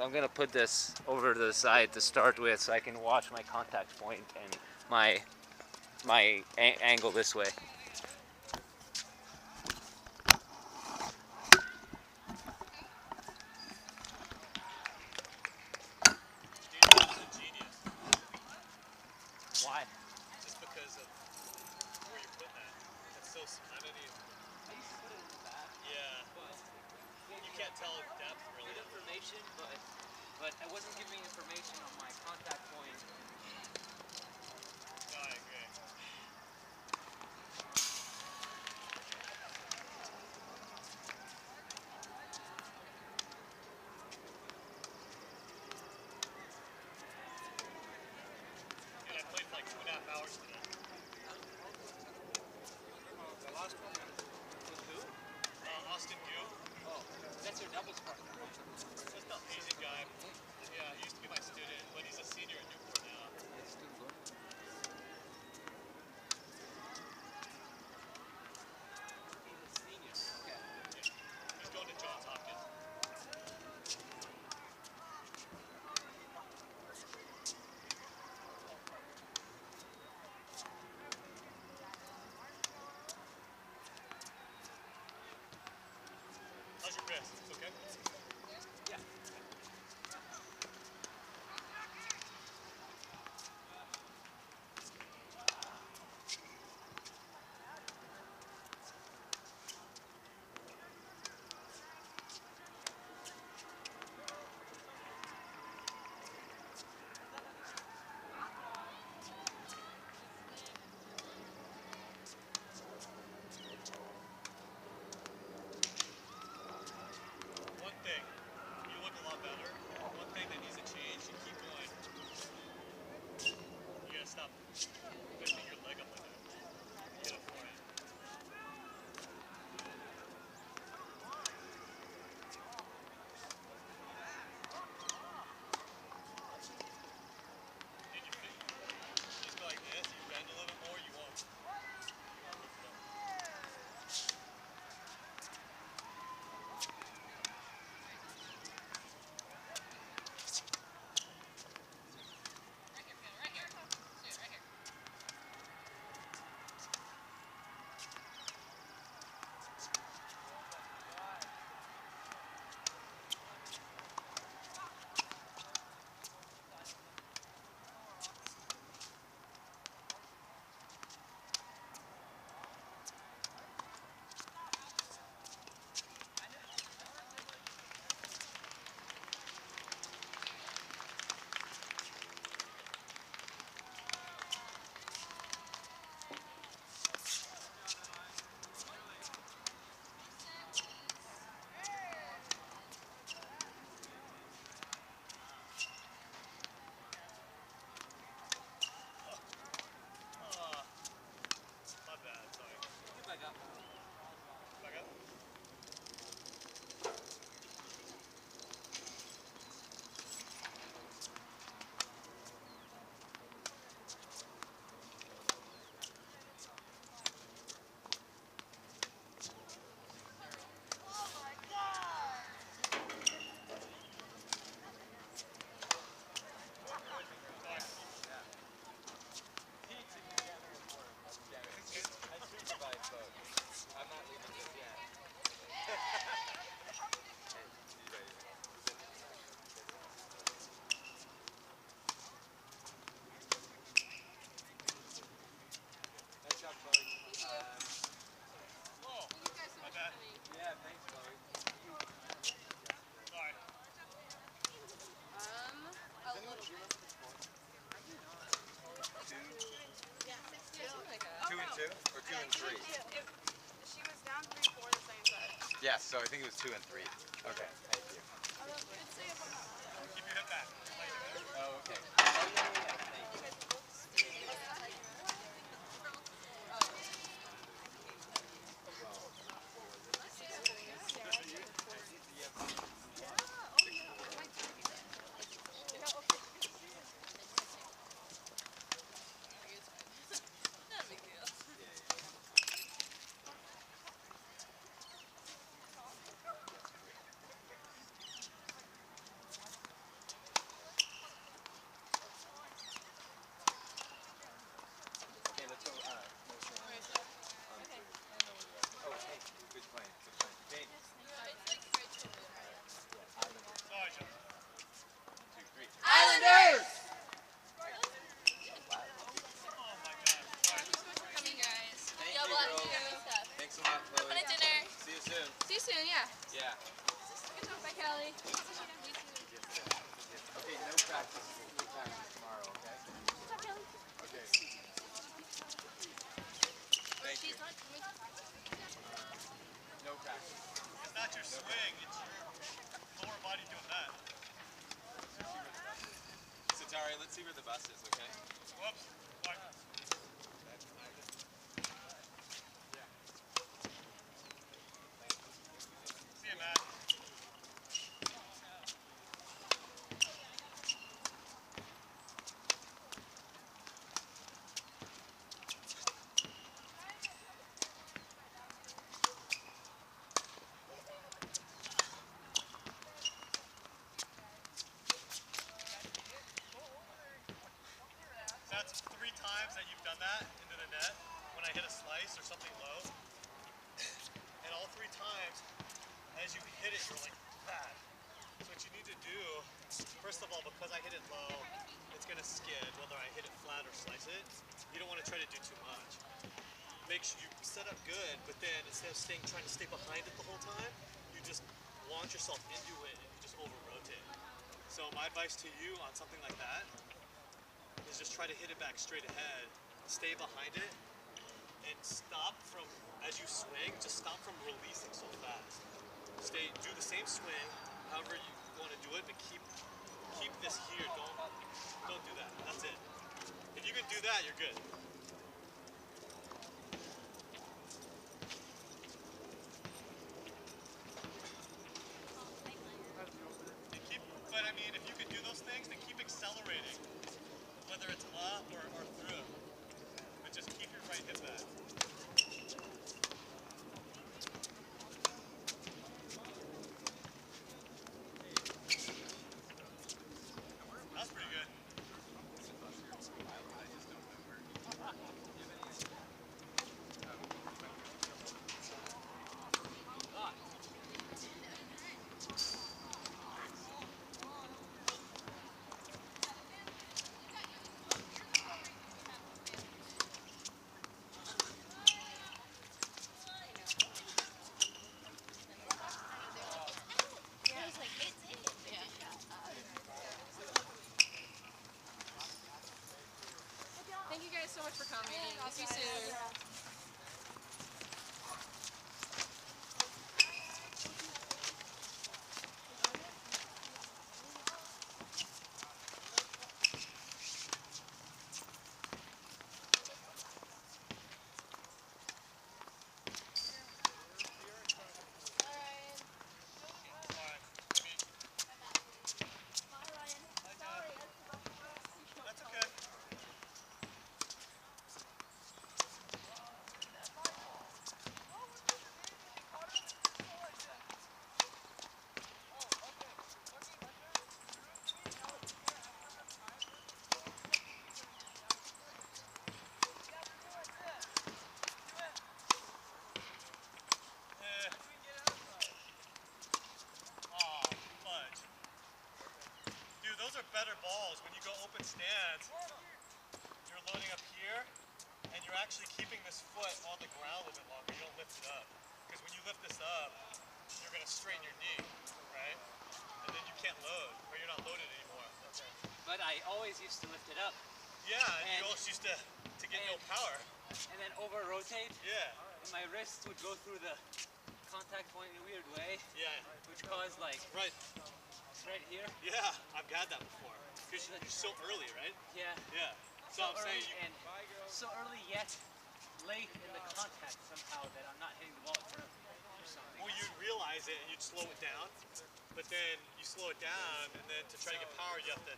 So I'm gonna put this over to the side to start with, so I can watch my contact point and my angle this way. Why? Just because of where you're putting that. It's so I don't even. I used to put it in the back. Yeah. But you can't tell depth really. Good information, but I wasn't giving information on my contact point. No, I agree. Dude, I played for like 2.5 hours today. The last one was who? Austin Gu. Oh, that's your doubles partner. That's the Asian guy. Yeah, he used to be my student, but he's a senior at Newport now. It's still going. He's a senior. Okay. Yeah. He's going to Johns Hopkins. How's your wrist? It's okay? Yeah. One thing, you look a lot better. One thing that needs to change, you keep going. You gotta stop lifting your leg up like that. Get a forehand. And you just go like this, you bend a little bit more, you won't. My bad, sorry. Back up. Back up. Whoa, my bad. Yeah, thanks, Chloe. Sorry. A little bit. Two and two or two and three? She was down 3-4 the same set. Yes, so I think it was 2 and 3. Okay, thank you. Keep your head back. Oh, okay. Oh, yeah, thank you. Let's see where the bus is, okay? Whoops. What? See you, Matt. That's 3 times that you've done that into the net when I hit a slice or something low. And all 3 times, as you hit it, you're like that. So what you need to do, first of all, because I hit it low, it's going to skid whether I hit it flat or slice it. You don't want to try to do too much. Make sure you set up good, but then instead of trying to stay behind it the whole time, you just launch yourself into it and you just over-rotate. So my advice to you on something like that is just try to hit it back straight ahead, stay behind it, and stop from, as you swing, just stop from releasing so fast. Do the same swing, however you want to do it, but keep this here. Don't do that. That's it. If you can do that, you're good. But I mean, if you can do those things, then keep accelerating, whether it's up or through. But just keep your right hip back. That's pretty good. Thank you guys so much for coming. I'll see you soon. That's okay. Aw, fudge. Dude, those are better balls. When you go open stance, you're loading up here, and you're actually keeping this foot on the ground a little bit longer. You don't lift it up. Because when you lift this up, you're going to straighten your knee, right? And then you can't load, or you're not loaded anymore. But I always used to lift it up Yeah, and you always used to get no power. and then over rotate, Yeah, and my wrist would go through the contact point in a weird way, yeah, which caused like right. right here. Yeah, I've had that before. Because you're so early, right? Yeah. Yeah. So I'm early saying, and so early yet late in the contact somehow that I'm not hitting the ball through or something. well, you'd realize it and you'd slow it down. But then you slow it down, and then to try to get power, you have to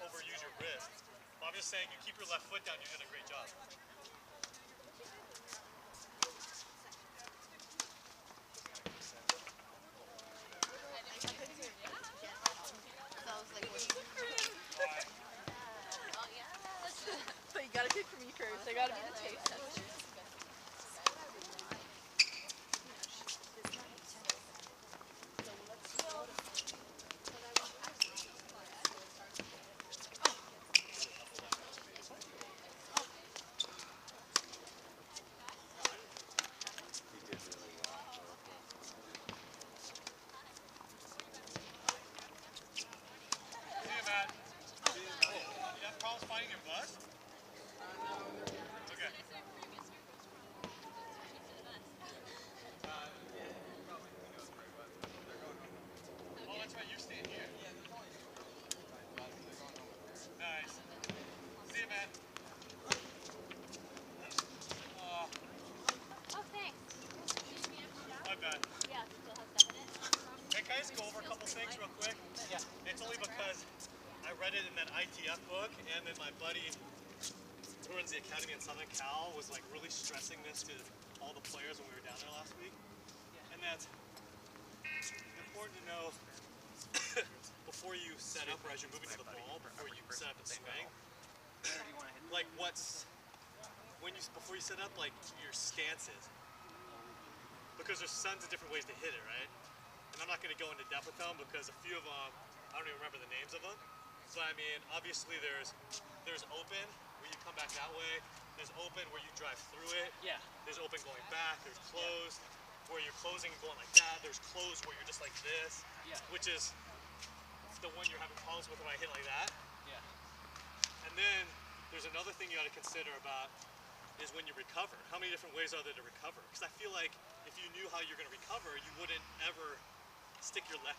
overuse your wrist. But I'm just saying, you keep your left foot down, you're doing a great job. So you gotta pick from me first. I gotta be the taste tester. read it in that ITF book, and then my buddy who runs the academy in Southern Cal was like really stressing this to all the players when we were down there last week. And that's important to know before you set up or as you're moving to the ball, before you set up and swing. Like before you set up, like your stances. Because there's tons of different ways to hit it, right? And I'm not going to go into depth with them because a few of them, I don't even remember the names of them. But I mean, obviously there's open, where you come back that way. There's open where you drive through it. Yeah. There's open going back. There's closed where you're closing and going like that. There's closed where you're just like this. Yeah. Which is the one you're having problems with when I hit like that. Yeah. And then there's another thing you got to consider about is when you recover. How many different ways are there to recover? Because I feel like if you knew how you're going to recover, you wouldn't ever stick your left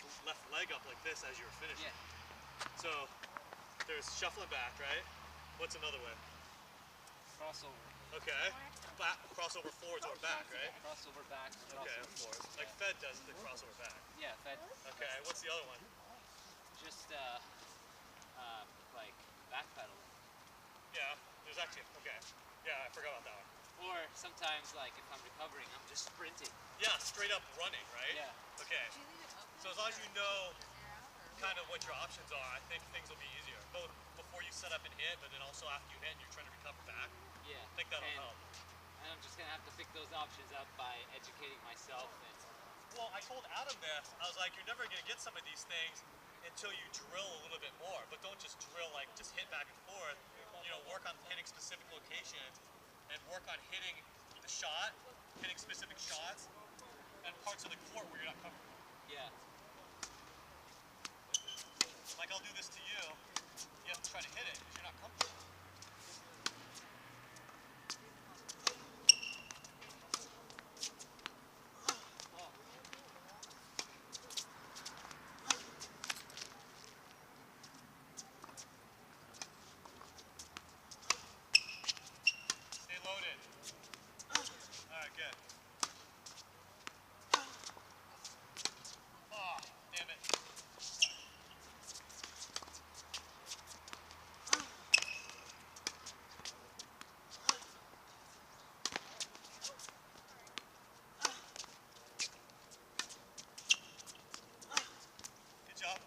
leg up like this as you were finishing. Yeah. So there's shuffling back, right? What's another way? Crossover. Okay. Crossover forwards or back, right? Crossover back. Okay. Crossover forward. Like Fed does the crossover back. Yeah, that Okay. What's the other one? just like backpedaling. Yeah. There's actually okay. Yeah, I forgot about that one. Or sometimes like if I'm recovering, I'm just sprinting. Yeah, straight up running, right? Yeah. Okay. So as long as you know kind of what your options are, I think things will be easier. Both before you set up and hit, but then also after you hit and you're trying to recover back. Yeah. I think that'll help. And I'm just gonna have to pick those options up by educating myself and Well, I told Adam this. I was like, you're never going to get some of these things until you drill a little bit more. But don't just drill, like, just hit back and forth. You know, work on hitting specific locations and work on hitting the shot, hitting specific shots, and parts of the court where you're not comfortable. yeah. Like, I'll do this to you. You have to try to hit it because you're not comfortable. Stay loaded. All right, good. Oh, damn it. Good job.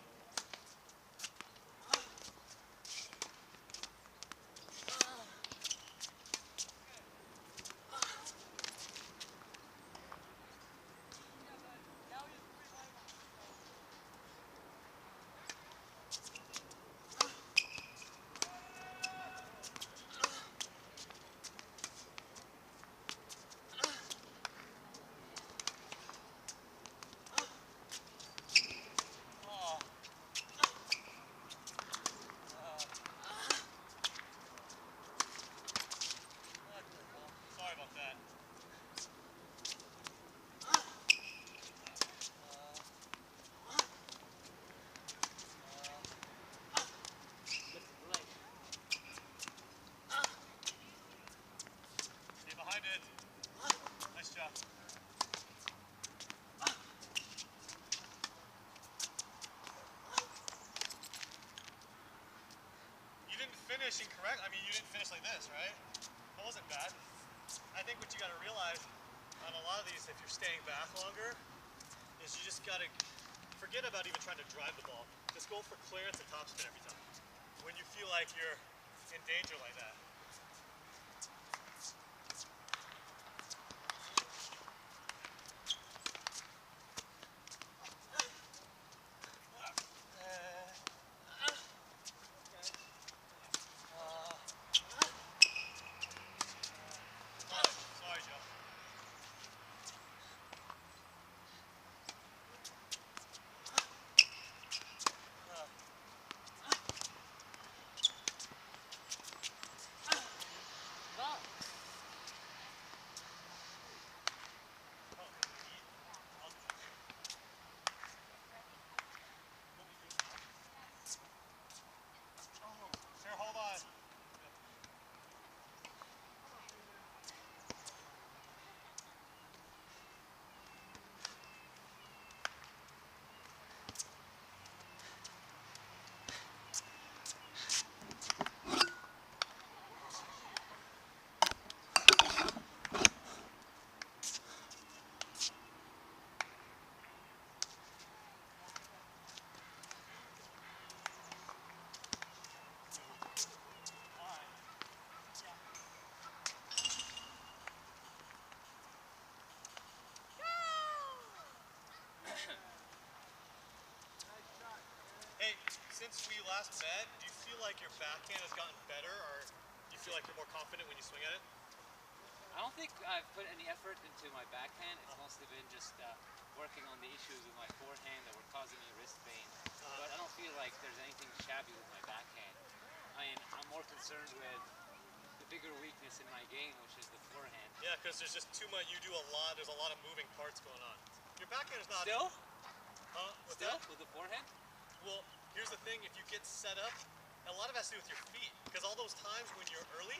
Oh. Sorry about that. Stay behind it. Nice job. You didn't finish incorrect. I mean, you didn't finish like this, right? That wasn't bad. I think what you got to realize on a lot of these, if you're staying back longer, is you just got to forget about even trying to drive the ball. Just go for clearance and topspin every time. When you feel like you're in danger like that. Sorry, Joe. you last met, do you feel like your backhand has gotten better, or do you feel like you're more confident when you swing at it? I don't think I've put any effort into my backhand. It's mostly been just working on the issues with my forehand that were causing me wrist pain. But I don't feel like there's anything shabby with my backhand. I mean, I'm more concerned with the bigger weakness in my game, which is the forehand. Yeah, because there's just too much. You do a lot. There's a lot of moving parts going on. Your backhand is not. Still? Huh? What's Still? that? With the forehand? Well, here's the thing. If you get set up, a lot of it has to do with your feet. Because all those times when you're early,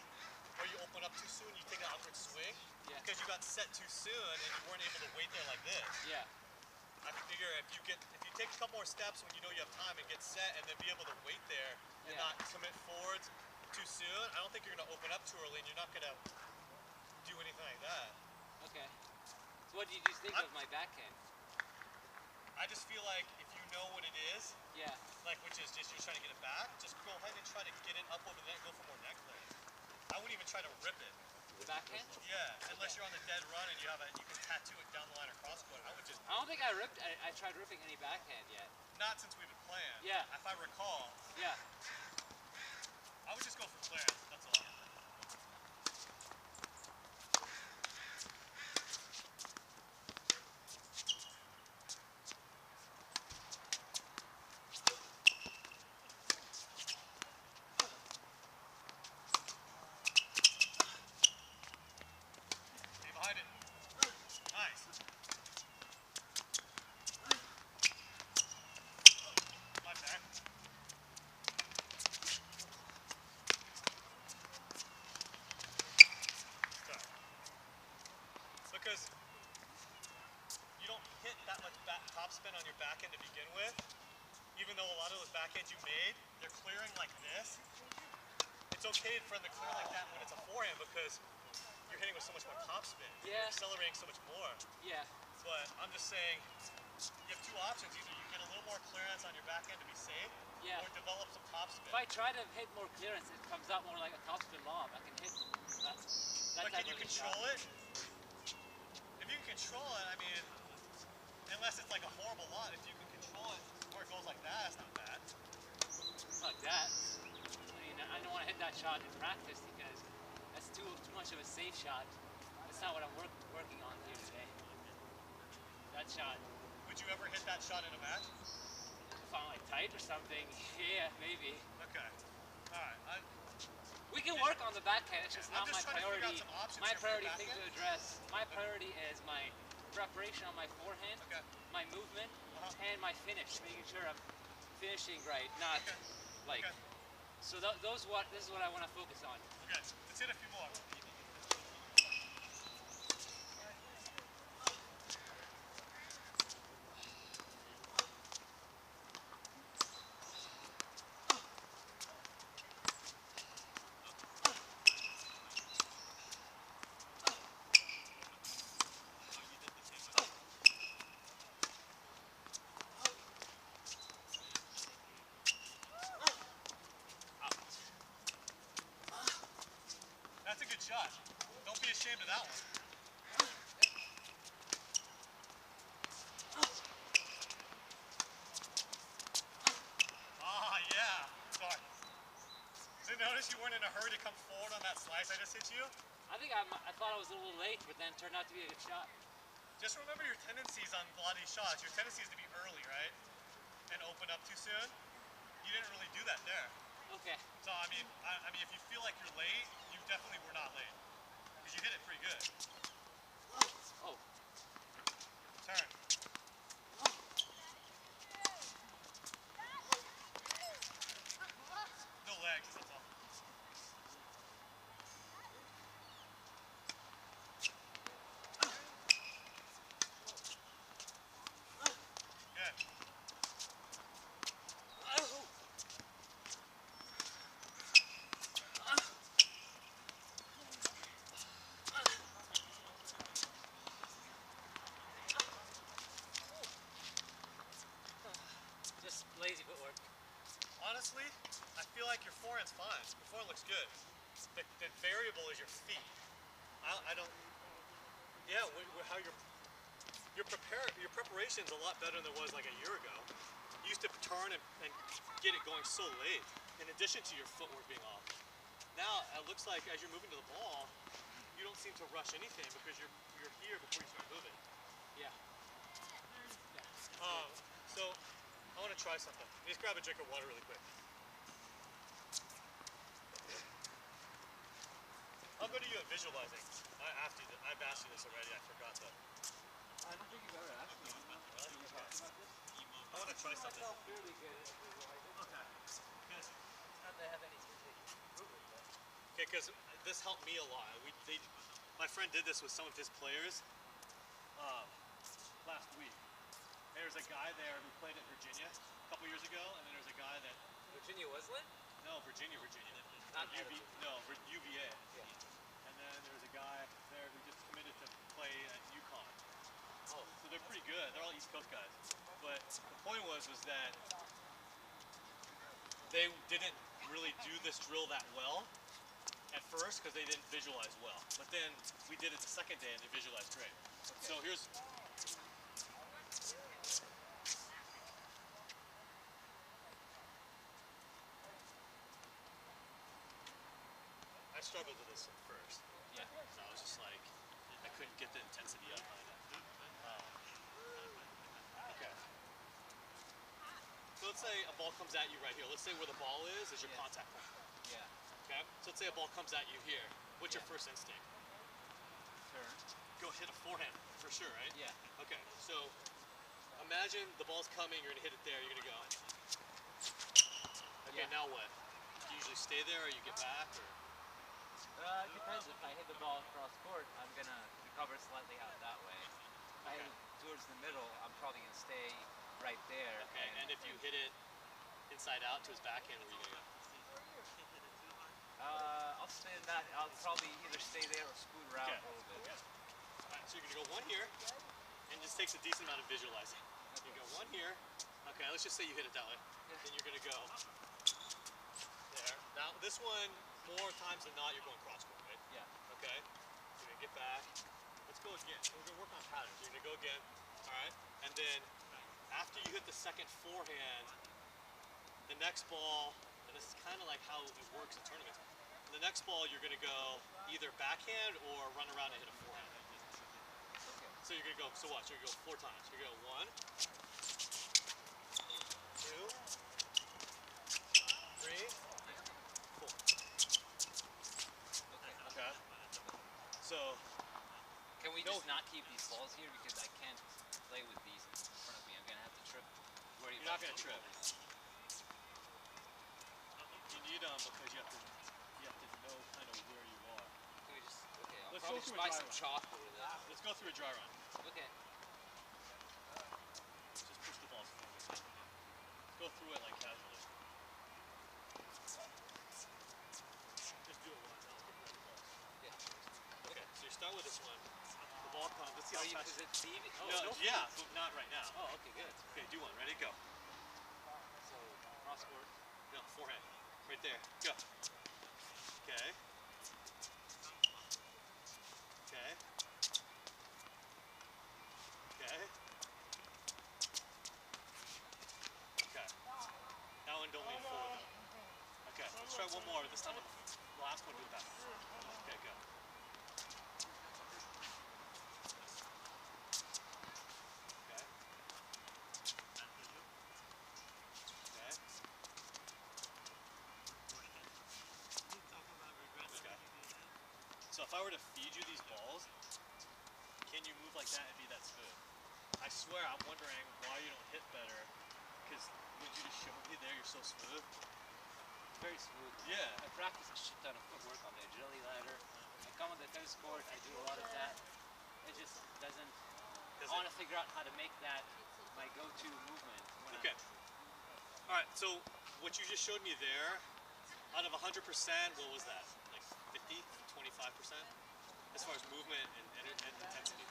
or you open up too soon, you take an upward swing. Yeah. Because you got set too soon and you weren't able to wait there like this. Yeah. I figure if you take a couple more steps when you know you have time and get set, and then be able to wait there and Yeah. not commit forwards too soon, I don't think you're gonna open up too early, and you're not gonna do anything like that. Okay. So what did you think of my backhand? I just feel like if you know what it is, Yeah. like which is just you're trying to get it back, just go ahead and try to get it up over the net, go for more neck clearance. I wouldn't even try to rip it. The backhand? Yeah, unless you're on the dead run and you can tattoo it down the line or cross court. I would just I don't think I tried ripping any backhand yet. not since we've been playing. Yeah. If I recall, Yeah. I would just go for clearance. That's all. Stay behind it. Nice. My bad. Sorry. Because you don't hit that much topspin on your backhand to begin with. Even though a lot of those backhands you made, they're clearing like this. It's okay for them to clear like that when it's a forehand because you're hitting with so much more topspin. Yeah. You're accelerating so much more. Yeah. But I'm just saying, you have two options. Either you get a little more clearance on your backhand to be safe, Yeah. or develop some topspin. If I try to hit more clearance, it comes out more like a topspin lob. I can hit that But type can you of a control shot. it? If you can control it, I mean, unless it's like a horrible lot, if you can control it where it goes like that, it's not bad. Like that. I mean, I don't want to hit that shot in practice because that's too much of a safe shot. That's not what I'm working on here today. That shot. Would you ever hit that shot in a match? If I'm like tight or something, yeah, maybe. Okay. Alright. We can work on the backhand. It's just I'm not just my trying to figure out priority. some options My here for your priority thing to backhand. address. My priority is my preparation on my forehand, Okay. my movement, Uh-huh. and my finish. Making sure I'm finishing right, not Okay. like. Okay. So this is what I want to focus on. Okay. Let's hit a few more. That's a good shot. Don't be ashamed of that one. Ah, yeah. Sorry. So notice you weren't in a hurry to come forward on that slice I just hit you? I think I thought I was a little late, but then it turned out to be a good shot. Just remember your tendencies on a lot of these shots. Your tendency is to be early, right? And open up too soon. You didn't really do that there. Okay. So, I mean, if you feel like you're late, you definitely were not late. Because you hit it pretty good. Oh. Turn. No legs, that's all. Good. Just lazy footwork. Honestly, I feel like your forehand's fine. Your forehand looks good. The variable is your feet. I don't. Yeah, how your preparation's a lot better than it was like a year ago. you used to turn and get it going so late, in addition to your footwork being off. Now it looks like as you're moving to the ball, you don't seem to rush anything because you're here before you start moving. Yeah. So I want to try something. Just grab a drink of water really quick. How good are you at visualizing? I've asked you this already. I forgot though. I don't think you've ever asked me. I want to try something. I felt fairly good at visualizing. Okay. Good. Not that I have any specific improvement, but Okay, because this helped me a lot. My friend did this with some of his players last week. There's a guy there who played at Virginia a couple years ago, and then there's a guy that Virginia Wesleyan? no Virginia. Not UVA. Yeah. And then there's a guy there who just committed to play at UConn. Oh. So they're pretty good. They're all East Coast guys. But the point was that they didn't really do this drill that well at first because they didn't visualize well. But then we did it the second day and they visualized great. So here's I struggled with this at first. Yeah. So I was just like, I couldn't get the intensity up on it. Okay. So let's say a ball comes at you right here. Let's say where the ball is your Yeah. contact point. Yeah. Okay? So let's say a ball comes at you here. What's your Yeah. first instinct? Turn. Go hit a forehand, for sure, right? Yeah. Okay, so imagine the ball's coming, you're gonna hit it there, you're gonna go. Okay, Yeah. now what? Do you usually stay there or you get back or? It depends. If I hit the ball across court, I'm gonna recover slightly out that way. If I hit Okay. it towards the middle, I'm probably gonna stay right there. Okay, and if you hit it inside out to his backhand, where are you gonna go? I'll stay in that. I'll probably either stay there or scoot around Okay. a little bit. Alright, so you're gonna go one here, and just takes a decent amount of visualizing. You go one here, okay, let's just say you hit it that way. Then you're gonna go there. Now this one, more times than not, you're going cross court, right? Yeah. Okay, you're gonna get back. Let's go again. So we're gonna work on patterns. You're gonna go again, alright? And then after you hit the second forehand, the next ball, and this is kind of like how it works in tournaments, the next ball you're gonna go either backhand or run around and hit a forehand. Okay. So you're gonna go, so watch, you're gonna go 4 times. You're gonna go 1, 2, 3, 4. Okay. Okay. So Can we No. just not keep these balls here because I can't play with these in front of me? I'm gonna have to trip. Worry you're not about gonna trip. football. You need them because you have to know kind of where you are. Can we just? Okay. I'll Let's go probably through just a buy dry some run. chalk over there. Let's go through a dry run. Okay. Just push the balls forward. Go through it like casually. Just do it once. Yeah. Okay, so you start with this one. The ball comes. Let's see Are how you? fast. Is it Steve? Oh, No, no. yeah, but not right now. Oh, okay, good. Okay, do one. Ready? Go. So cross court. No, forehand. Right there. Go. Okay. Okay. Okay. Okay. That one don't lean forward though. Okay, let's try one more. This time with the last one do it backwards. Okay, go. Okay. Okay. Okay. So if I were to feed you these balls, can you move like that and be that smooth? I swear I'm wondering why you don't hit better, because what you just showed me there, you're so smooth. Very smooth. Yeah. I practice a shit ton of footwork on the agility ladder. I come on the tennis court, I do a lot of that. It just doesn't. I want to figure out how to make that my go-to movement. When Okay. All right. So what you just showed me there, out of 100%, what was that? Like 50, 25%, as far as movement and intensity.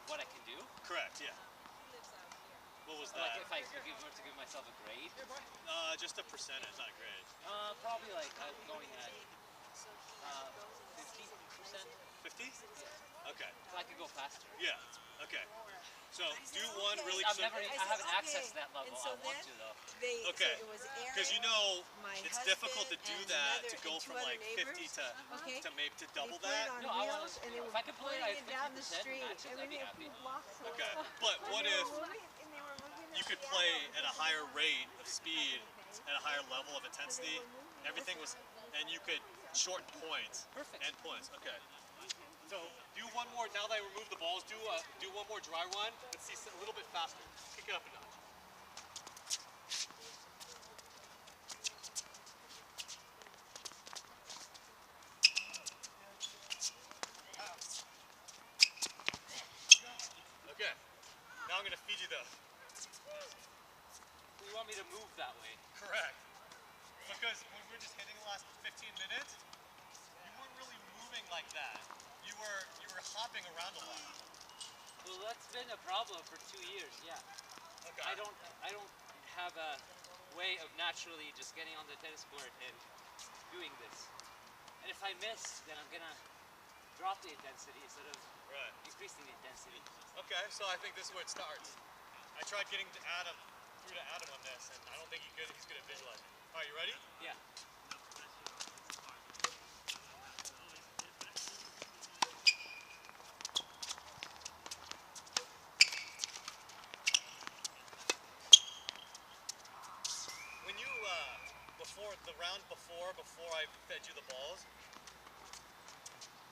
What I can do. Correct. Yeah. What was Like that? if I were to give myself a grade, Just a percentage, not a grade. probably like going at 50%. 50? Yeah. Okay. So I can go faster. Yeah. Okay. So do one really. I So, haven't accessed that level. And so I want then to though. Okay. So it was Aaron, because you know my it's husband, difficult to do and that another- to go and two from other like 50 neighbors. to Okay. maybe to They double put it that. on No, I wanna- wheels, and they if were I could put it putting at it down the 50% street. matches, I I'd mean, be if happy. we walked so Okay. fast. But And what they if were moving, and they were moving you us could down play because at a they higher were- rate of speed, at a higher level of intensity? Everything was, and you could shorten points. Perfect. And points. Okay. So do one more. Now that I removed the balls, do one more dry run. Let's see a little bit faster. Kick it up a notch. Okay. Now I'm gonna feed you the. You want me to move that way? Correct. Because when we were just hitting the last 15 minutes, you weren't really moving like that. You were hopping around a lot. Well, that's been a problem for 2 years. Yeah. Okay. I don't have a way of naturally just getting on the tennis court and doing this. And if I miss, then I'm gonna drop the intensity instead of Right. increasing the intensity. Okay, so I think this is where it starts. I tried getting to Adam, through to Adam on this, and I don't think he's good at visualizing. All right, you ready? Yeah. When you, before the round before I fed you the balls,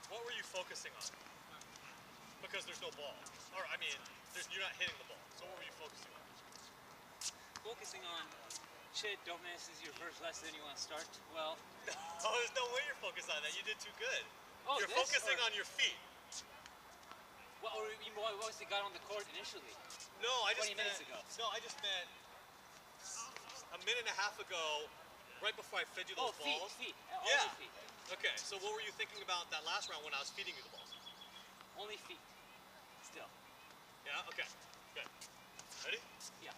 what were you focusing on? Because there's no ball. Or, I mean, you're not hitting the ball. So what were you focusing on? Focusing on shit, don't miss is your first lesson. You want to start well. Oh, there's no way you're focused on that. You did too good. Oh, You're this, focusing or- on your feet. What, or you once they got on the court initially? No, I just 20 minutes meant, ago. No, I just meant a minute and a half ago, right before I fed you those Feet, balls. feet. Yeah. Only feet. Okay, so what were you thinking about that last round when I was feeding you the balls? Only feet. Still. Yeah. Okay. Good. Ready? Yeah.